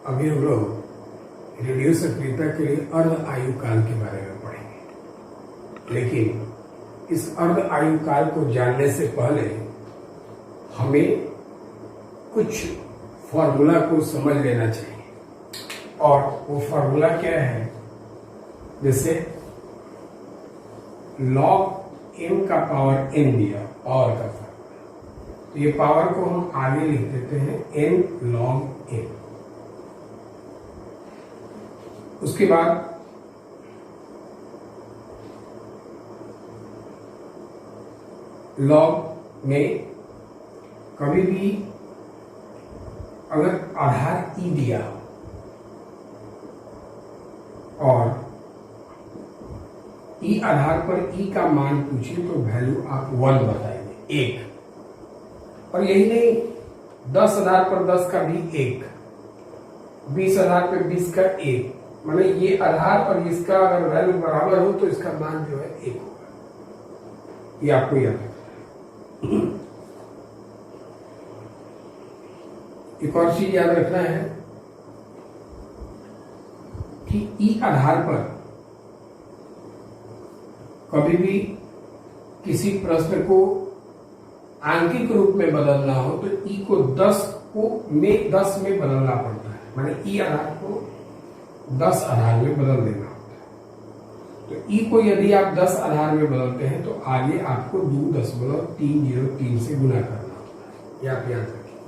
अभी हम लोग रेडियो सक्रियता के लिए अर्ध आयु काल के बारे में पढ़ेंगे, लेकिन इस अर्ध आयु काल को जानने से पहले हमें कुछ फॉर्मूला को समझ लेना चाहिए। और वो फॉर्मूला क्या है? जैसे log m का पावर n दिया, पावर का फॉर्मूला, तो ये पावर को हम आगे लिख देते हैं n log m। उसके बाद लॉग में कभी भी अगर आधार e दिया और e आधार पर e का मान पूछे तो वैल्यू आप 1 बताएंगे, 1। और यही नहीं, 10 आधार पर 10 का भी 1, 20 आधार पर 20 का 1, माने ये आधार और इसका अगर वैल्यू बराबर हो तो इसका मान जो है 1 होगा। ये आपको याद रखना है। एक और चीज याद रखना है कि ई आधार पर कभी भी किसी प्रश्न को आंकिक रूप में बदलना हो तो ई को 10 में बदलना पड़ता है, माने ई आधार को 10 आधार में बदल देना होता है। तो ई को यदि आप 10 आधार में बदलते हैं तो आगे आपको 2.303 से गुना करना होता है। ये आप याद रखिए,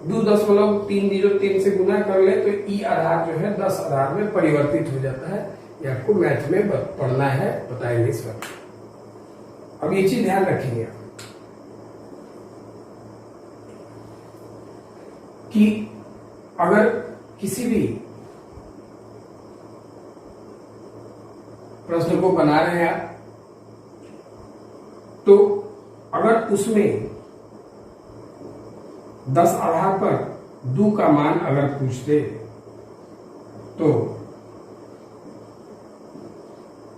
2.303 से गुना कर ले तो ई आधार जो है 10 आधार में परिवर्तित हो जाता है। ये आपको मैथ में पढ़ना है, बताएंगे इस वक्त। अब ये चीज ध्यान रखेंगे कि अगर किसी भी प्रश्न को बना रहे हैं आप, तो अगर उसमें 10 आधार पर 2 का मान अगर पूछते तो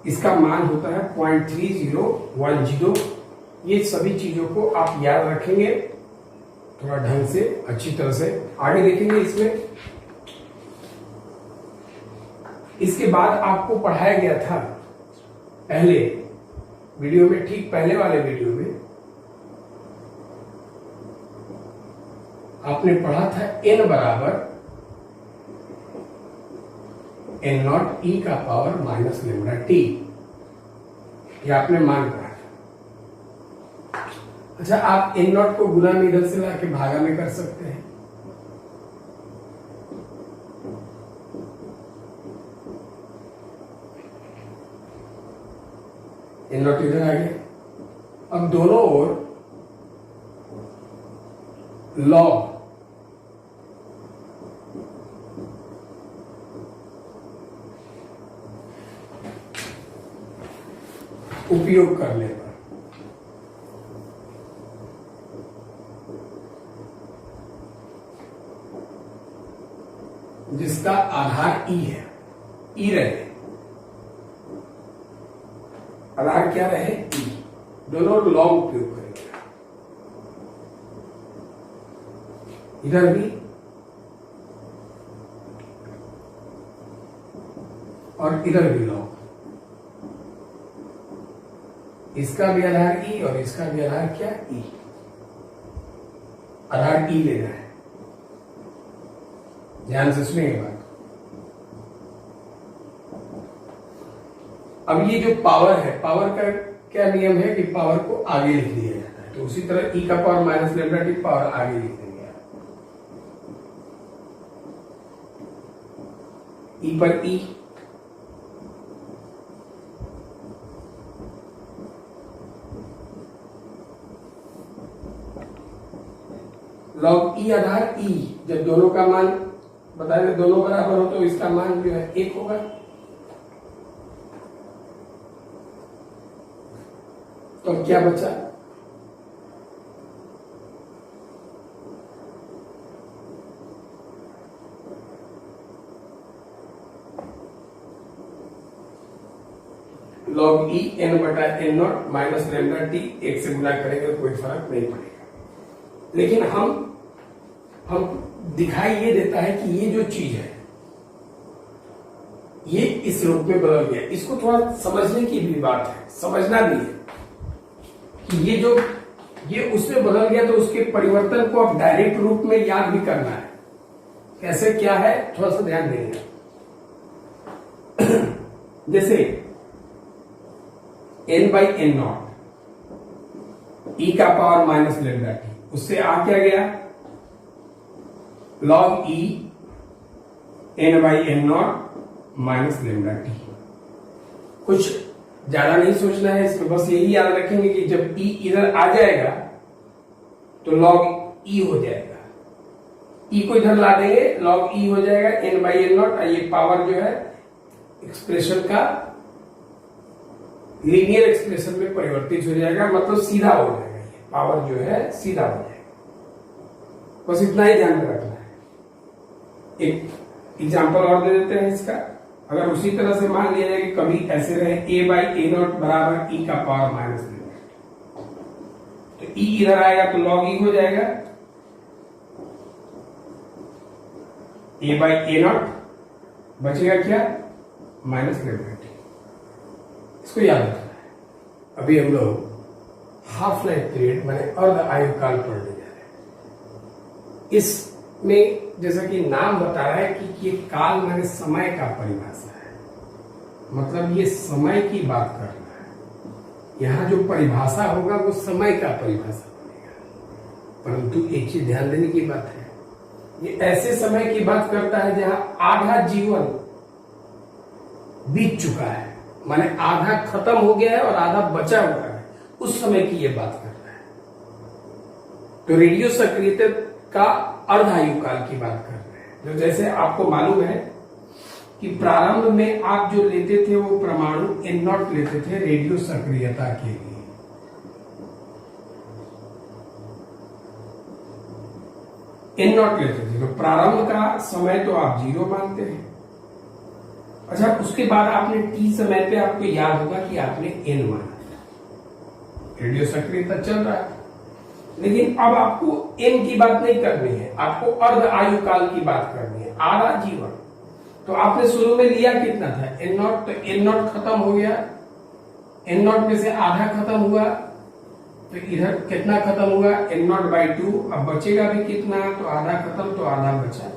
इसका मान होता है 0.3010। ये सभी चीजों को आप याद रखेंगे थोड़ा ढंग से, अच्छी तरह से। आगे देखेंगे इसमें। इसके बाद आपको पढ़ाया गया था पहले वीडियो में, ठीक पहले वाले वीडियो में आपने पढ़ा था n बराबर n0 e का पावर -λt। ये आपने मान पढ़ा था। अच्छा, आप n0 को गुना में इधर से लाके भागा में कर सकते हैं। n0 इधर आ गया। अब दोनों ओर लॉग उपयोग करने पर जिसका आधार ई है, ई रहे, आधार क्या रहे? ई। दोनों लॉग उपयोग करेंगे, इधर भी और इधर भी लॉग। इसका भी आधार ई और इसका भी आधार क्या? ई। आधार ई लेना है, ध्यान से सुनिए बात। अब ये जो पावर है, पावर का क्या नियम है कि पावर को आगे लिख दिया जाता है, तो उसी तरह ई का पावर -λt पावर आगे लिख देंगे आप। ई पर ई, लॉग ई आधार ई। जब दोनों का मान बताए, दोनों बराबर हो तो इसका मान जो है 1 होगा। तो क्या बचा? लॉग ई n बटा n0 -λt 1 से गुना करेंगे कोई फर्क नहीं पड़ेगा। लेकिन हम दिखाई ये देता है कि ये जो चीज है ये इस रूप में बदल गया। इसको थोड़ा समझने की भी बात है, समझना भी है कि ये उसमें बदल गया, तो उसके परिवर्तन को अब डायरेक्ट रूप में याद भी करना है। कैसे क्या है थोड़ा सा ध्यान देंगे। जैसे n by n naught e का पावर माइनस लेमडा टी, उससे आ क्या गया log e n by n naught minus lambda t. कुछ ज्यादा नहीं सोचना है इसमें, बस यही याद रखेंगे कि जब e इधर आ जाएगा तो log e हो जाएगा, e को इधर ला देंगे log e हो जाएगा n बाई एन नॉट। ये पावर जो है एक्सप्रेशन का लीनियर एक्सप्रेशन में परिवर्तित हो जाएगा, मतलब सीधा हो जाएगा। ये पावर जो है सीधा हो जाएगा। बस इतना ही ध्यान में रखना है। एक एग्जांपल और दे देते हैं इसका। अगर उसी तरह से मान लिया जाए कि कभी ऐसे रहे a बाई ए नॉट बराबर e का पावर माइनस लेमडा, तो e इधर आएगा तो log e हो जाएगा a बाई ए नॉट, बचेगा क्या माइनस लेमडा टी। इसको याद रखना है। अभी हम लोग हाफ लाइफ पीरियड माने अर्ध आयु काल पढ़ने जा रहे हैं। इसमें जैसा कि नाम बता रहा है कि ये काल माने समय का परिभाषा है, मतलब ये समय की बात कर रहा है। यहां जो परिभाषा होगा वो समय का परिभाषा बनेगा। परंतु एक चीज ध्यान देने की बात है, ये ऐसे समय की बात करता है जहां आधा जीवन बीत चुका है, माने आधा खत्म हो गया है और आधा बचा हुआ है, उस समय की ये बात कर रहा है। तो रेडियो सक्रियता का अर्ध आयु काल की बात कर रहे हैं। जो जैसे आपको मालूम है कि प्रारंभ में आप जो लेते थे वो परमाणु एन नॉट लेते थे रेडियो सक्रियता के लिए। एन नॉट लेते थे, तो प्रारंभ का समय तो आप 0 मानते हैं। अच्छा, उसके बाद आपने टी समय पे आपको याद होगा कि आपने एन माना, रेडियो सक्रियता चल रहा है। लेकिन अब आपको एन की बात नहीं करनी है, आपको अर्ध आयु काल की बात करनी है, आधा जीवन। तो आपने शुरू में लिया कितना था एन नॉट, तो एन नॉट खत्म हो गया, एन नॉट में से आधा खत्म हुआ, तो इधर कितना खत्म हुआ एन नॉट बाई 2। अब बचेगा भी कितना, तो आधा खत्म तो आधा बचा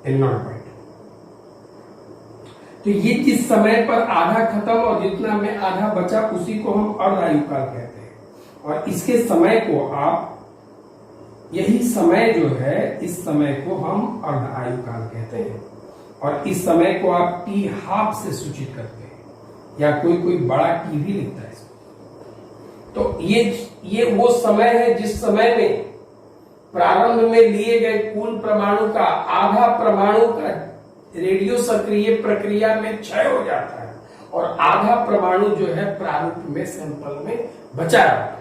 एन नॉट बाई 2। तो ये जिस समय पर आधा खत्म और जितना में आधा बचा उसी को हम अर्ध आयु काल कहते हैं। और इसके समय को आप, यही समय जो है इस समय को हम अर्ध आयु काल कहते हैं। और इस समय को आप टी हाफ से सूचित करते हैं, या कोई बड़ा टी भी लिखता है इसको। तो ये वो समय है जिस समय में प्रारंभ में लिए गए कुल परमाणु का आधा परमाणु का रेडियो सक्रिय प्रक्रिया में क्षय हो जाता है और आधा परमाणु जो है प्रारूप में सैंपल में बचा रहता है।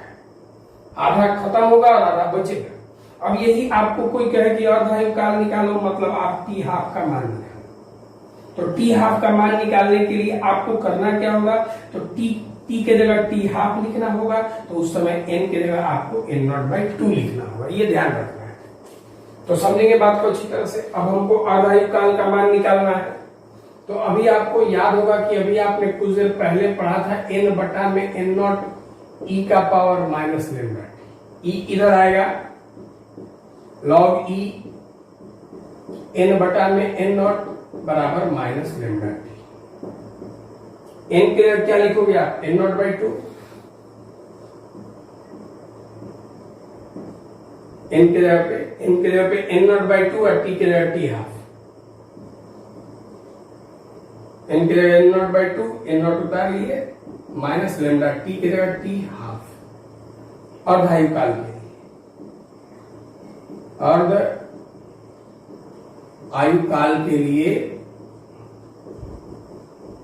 आधा खत्म होगा और आधा बचेगा। अब यही आपको कोई कहे कि अर्ध आयु काल निकालो, मतलब आप टी हाफ का मान निकालो। तो टी हाफ का मान निकालने के लिए आपको करना क्या होगा, तो टी के जगह टी हाफ लिखना होगा, तो उस समय एन के जगह आपको एन नॉट बाई 2 लिखना होगा। ये ध्यान रखना है। तो समझेंगे बात को अच्छी तरह से। अब हमको अर्ध आयु काल का मान निकालना है। तो अभी आपको याद होगा कि अभी आपने कुछ देर पहले पढ़ा था एन बटा में एन नॉट ई का पावर माइनस लेमडा टी। ई इधर आएगा लॉग ई एन बटा में एन नॉट बराबर माइनस लेमडा टी। एन के क्या लिखोगे आप, एन नॉट बाई 2। एन के जगह पे एन नॉट बाई 2 और टी के जगह टी हाफ। एन के जगह n naught by 2, n naught उतार लिए, माइनस लेमडा टी के जगह टी हाफ। अर्ध आयु काल के लिए, अर्ध आयु काल के लिए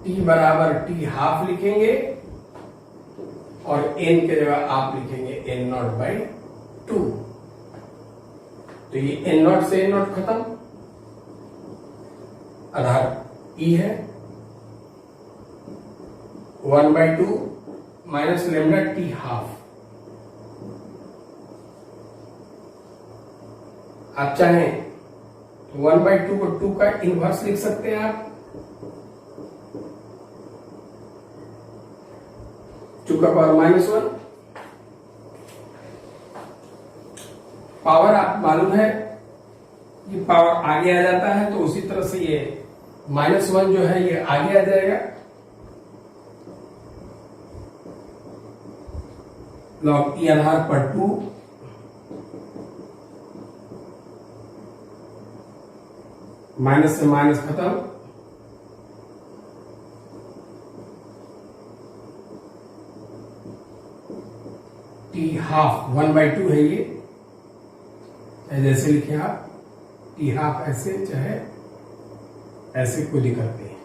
टी बराबर टी हाफ लिखेंगे और एन के जगह आप लिखेंगे एन नॉट बाई 2। तो ये एन नॉट से एन नॉट खत्म, आधार ई है 1 by 2 minus lambda T half. आप चाहें 1/2 को 2 का इनवर्स लिख सकते हैं आप, 2 का पावर -1। पावर आप मालूम है ये पावर आगे आ जाता है, तो उसी तरह से ये -1 जो है ये आगे आ जाएगा। लॉग ई आधार पर 2 माइनस से माइनस खत्म, टी हाफ 1/2 है ये, जैसे लिखे आप, टी हाफ ऐसे चाहे ऐसे, कोई दिक्कत नहीं।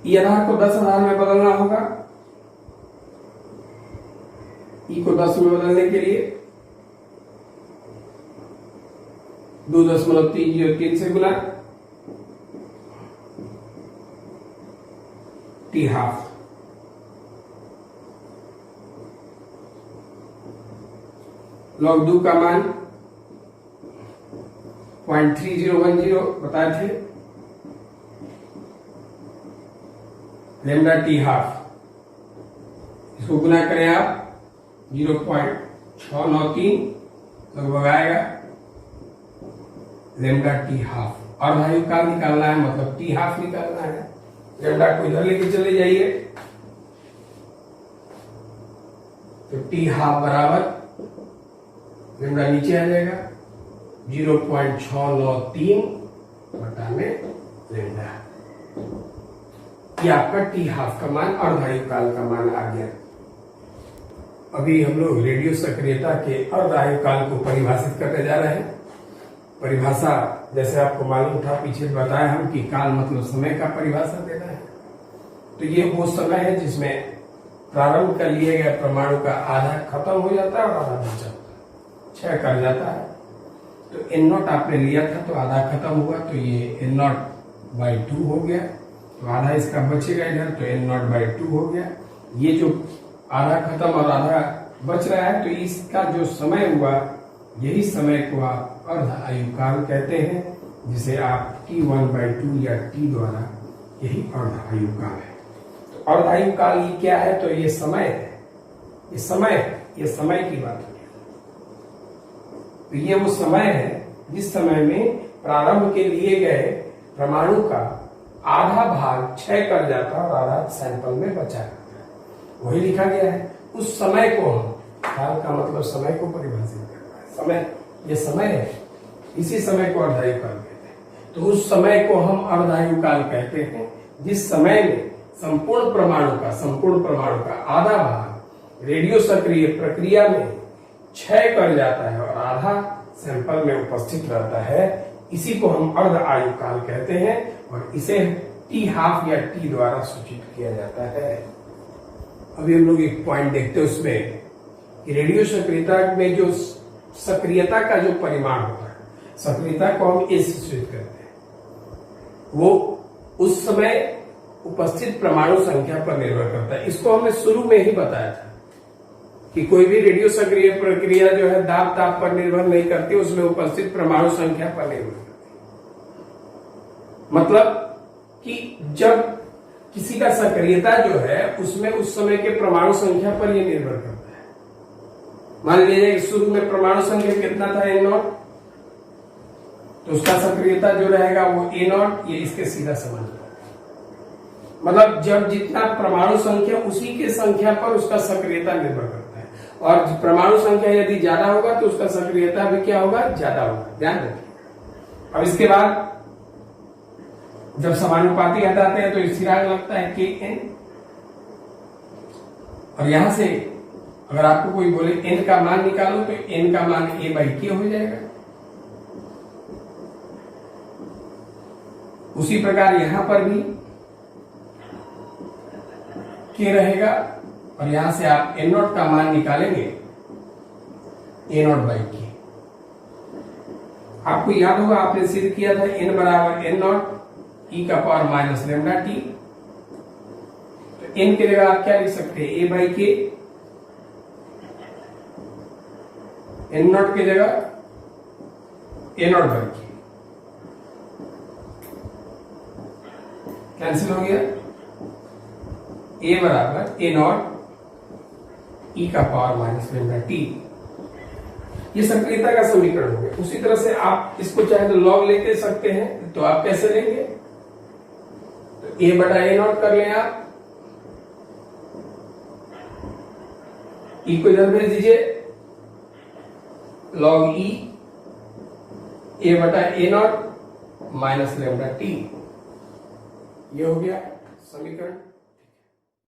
ई आधार को 10 आधार में बदलना होगा। ई को 10 में बदलने के लिए 2.303 से गुना, टी हाफ, लॉग 2 का मान 0.3010 बताए थे, लेमडा टी हाफ, इसको गुना करें आप 0.693 लगभग आएगा, लेमडा टी हाफ। और भाई का निकालना है, मतलब टी हाफ निकालना है। लेमडा को इधर लेके चले जाइए, तो टी हाफ बराबर लेमडा नीचे आ जाएगा 0.693 बटा में लेमडा। ये आपका टी हाफ का मान, अर्धायु काल का मान आ गया। अभी हम लोग रेडियो सक्रियता के अर्धायु काल को परिभाषित करने जा रहे हैं। परिभाषा जैसे आपको मालूम था, पीछे बताया हम कि काल मतलब समय का परिभाषा देना है। तो ये वो समय है जिसमें प्रारंभ कर लिए गए परमाणु का आधा खत्म हो जाता है और आधा बच जाता है, क्षय कर जाता है। तो n0 आपने लिया था तो आधा खत्म हुआ, तो ये n0/2 हो गया, तो आधा इसका बचेगा इधर, तो n0/2 हो गया। ये जो आधा खत्म और आधा बच रहा है, तो इसका जो समय हुआ, यही समय को आप अर्ध आयुकाल कहते हैं, जिसे आप T1/2 या T द्वारा, यही अर्ध आयुकाल है। तो अर्ध आयुकाल ये क्या है? तो ये समय है, ये समय की बात है। तो ये वो समय है जिस समय में प्रारंभ के लिए गए परमाणु का आधा भाग क्षय कर जाता है और आधा सैंपल में बचा रहता है, वही लिखा गया है। उस समय को हम, काल का मतलब समय को परिभाषित करता है। समय, ये समय है, इसी समय को अर्धायु काल कहते हैं। तो उस समय को हम अर्धायु काल कहते हैं जिस समय में संपूर्ण परमाणु का आधा भाग रेडियो सक्रिय प्रक्रिया में क्षय कर जाता है और आधा सैंपल में उपस्थित रहता है। इसी को हम अर्ध आयु काल कहते हैं और इसे टी हाफ या टी द्वारा सूचित किया जाता है। अभी हम लोग एक पॉइंट देखते हैं उसमें कि रेडियो सक्रियता में जो सक्रियता का जो परिमाण होता है, सक्रियता को हम ए से सूचित करते हैं, वो उस समय उपस्थित परमाणु संख्या पर निर्भर करता है। इसको हमने शुरू में ही बताया था कि कोई भी रेडियो सक्रिय प्रक्रिया जो है दाब पर निर्भर नहीं करती, उसमें उपस्थित परमाणु संख्या पर निर्भर करती। मतलब कि जब किसी का सक्रियता जो है उसमें उस समय के परमाणु संख्या पर यह निर्भर करता है। मान लीजिए शुरू में परमाणु संख्या कितना था, n0, तो उसका सक्रियता जो रहेगा वो a0, ये इसके सीधा समान। मतलब जब जितना परमाणु संख्या, उसी के संख्या पर उसका सक्रियता निर्भर करता है, और परमाणु संख्या यदि ज्यादा होगा तो उसका सक्रियता भी क्या होगा, ज्यादा होगा। ध्यान रखिए। अब इसके बाद जब समानुपाती हटाते हैं तो स्थिरांक लगता है kn, और यहां से अगर आपको कोई बोले n का मान निकालो तो n का मान a/k हो जाएगा। उसी प्रकार यहां पर भी k रहेगा, और यहां से आप n0 का मान निकालेंगे a0/k। आपको याद होगा, आपने सिद्ध किया था n बराबर n0 e का पावर माइनस लेमडा टी। तो n की जगह आप क्या लिख सकते हैं, a/k, n0 की जगह ए नॉट बाई के कैंसिल हो गया, ए बराबर ए नॉट ई का पावर माइनस लेमडा टी। ये संक्रियता का समीकरण हो गया। उसी तरह से आप इसको चाहे तो लॉग लेके सकते हैं, तो आप कैसे लेंगे, तो ए बटा ए नॉट कर लें आप, ई को इधर भेज दीजिए, लॉग ई ए बटा ए नॉट माइनस लेमडा टी। ये हो गया समीकरण।